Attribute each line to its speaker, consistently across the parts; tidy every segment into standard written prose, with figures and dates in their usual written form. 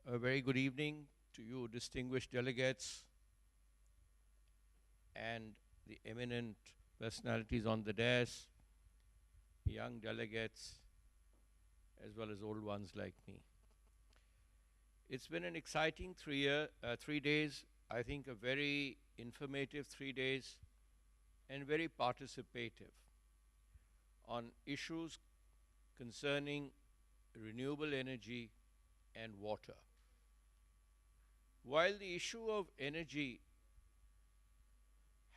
Speaker 1: A very good evening to you, distinguished delegates, and the eminent personalities on the dais, young delegates, as well as old ones like me. It's been an exciting 3 days. I think a very informative 3 days and very participative on issues concerning renewable energy and water. While the issue of energy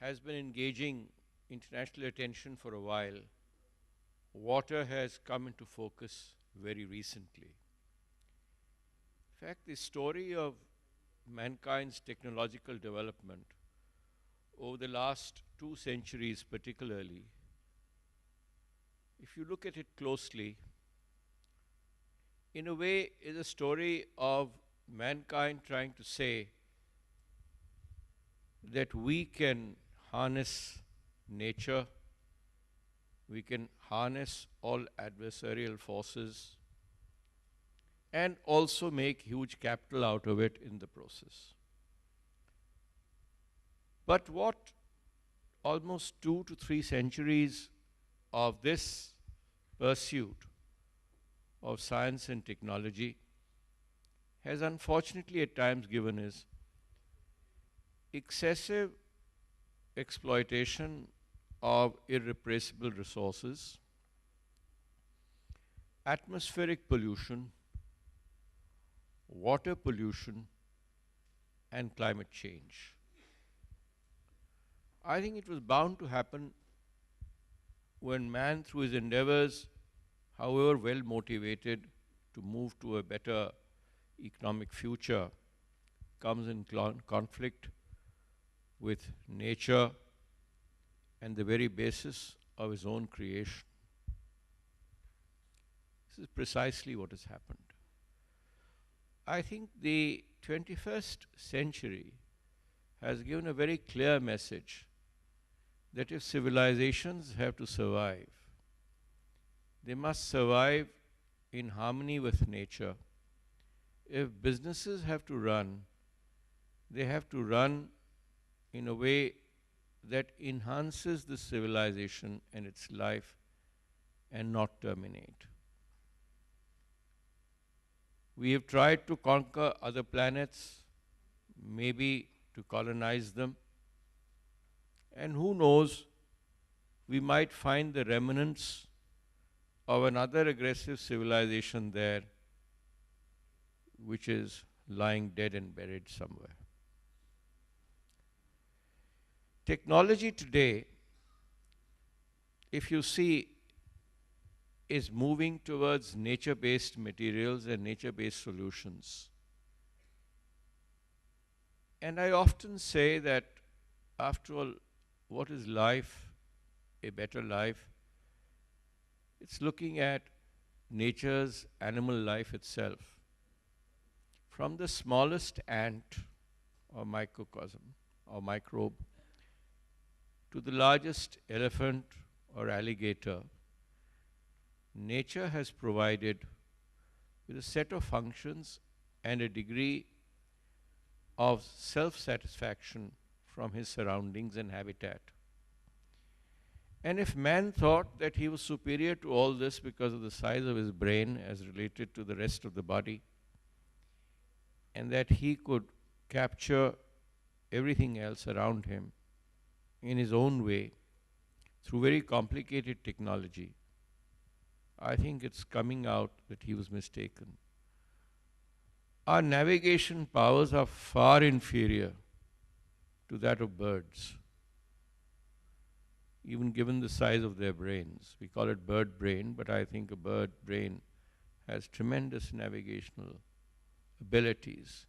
Speaker 1: has been engaging international attention for a while, water has come into focus very recently. In fact, the story of mankind's technological development over the last 2 centuries particularly, if you look at it closely, in a way is a story of mankind trying to say that we can harness nature, we can harness all adversarial forces, and also make huge capital out of it in the process. But what almost 2 to 3 centuries of this pursuit of science and technology has unfortunately at times given is excessive exploitation of irrepressible resources, atmospheric pollution, water pollution, and climate change. I think it was bound to happen when man, through his endeavors, however well motivated to move to a better economic future, comes in conflict with nature and the very basis of his own creation. This is precisely what has happened. I think the 21st century has given a very clear message that if civilizations have to survive, they must survive in harmony with nature. If businesses have to run, they have to run in a way that enhances the civilization and its life and not terminate. We have tried to conquer other planets, maybe to colonize them, and who knows, we might find the remnants of another aggressive civilization there, which is lying dead and buried somewhere. Technology today, if you see, is moving towards nature-based materials and nature-based solutions. And I often say that, after all, what is life, a better life? It's looking at nature's animal life itself. From the smallest ant or microcosm or microbe to the largest elephant or alligator, nature has provided with a set of functions and a degree of self-satisfaction from his surroundings and habitat. And if man thought that he was superior to all this because of the size of his brain as related to the rest of the body, and that he could capture everything else around him in his own way through very complicated technology, I think it's coming out that he was mistaken. Our navigation powers are far inferior to that of birds, even given the size of their brains. We call it bird brain, but I think a bird brain has tremendous navigational abilities.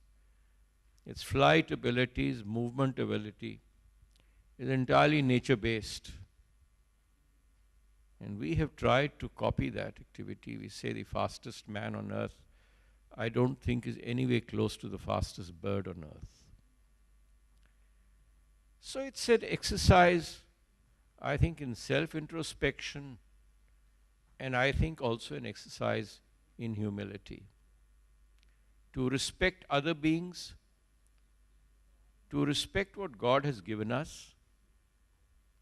Speaker 1: Its flight abilities, movement ability is entirely nature-based. And we have tried to copy that activity. We say the fastest man on earth, I don't think is anywhere close to the fastest bird on earth. So it's an exercise, I think, in self-introspection, and I think also an exercise in humility. to respect other beings, to respect what God has given us,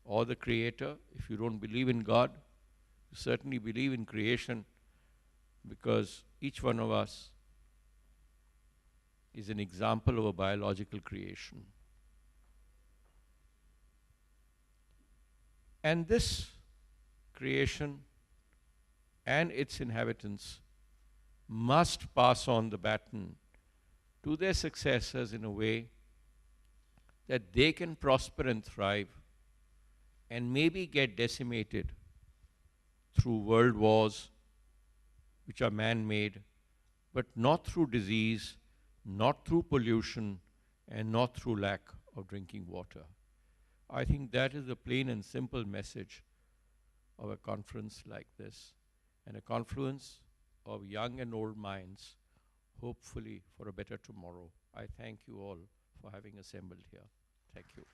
Speaker 1: or the Creator. If you don't believe in God, you certainly believe in creation, because each one of us is an example of a biological creation. And this creation and its inhabitants must pass on the baton to their successors in a way that they can prosper and thrive, and maybe get decimated through world wars, which are man-made, but not through disease, not through pollution, and not through lack of drinking water. I think that is the plain and simple message of a conference like this, and a confluence of young and old minds, hopefully for a better tomorrow. I thank you all for having assembled here. Thank you.